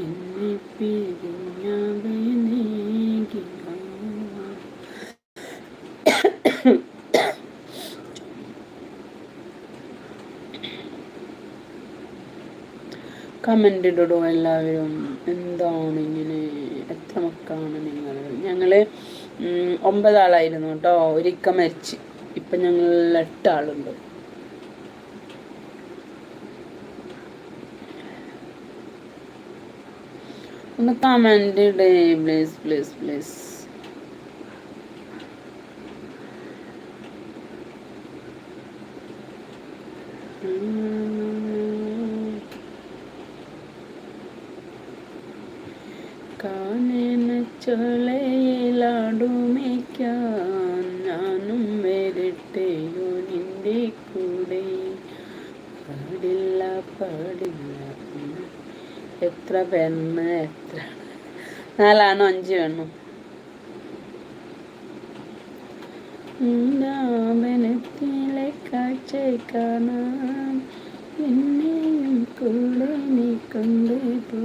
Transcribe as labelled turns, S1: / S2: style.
S1: എന്നെ പിരിഞ്ഞവനേകി കമൻ്റ് ഇടടോ എല്ലാവരും. എന്താണ് ഇങ്ങനെ? എത്ര മക്കളാണ് നിങ്ങൾ? ഞങ്ങൾ 9 ആളായിരുന്നു കേട്ടോ. ഒരിക്ക മരിച്ച്. ഇപ്പം ഞങ്ങൾ 8 ആളുണ്ട്. ഒന്ന് കമൻ്റ് ഇടേ പ്ലീസ് പ്ലീസ് പ്ലീസ്. കാനന ചൊളയിലാടുമേക്കാൻ ഞാനും വരട്ടെയോ നിന്റെ കൂടെ? പാടില്ല പാടില്ല. എത്ര പെണ്ണ്? എത്ര 4 ആണോ 5 വേണോ? ാപനത്തിലെ കാഴ്ച കാണാൻ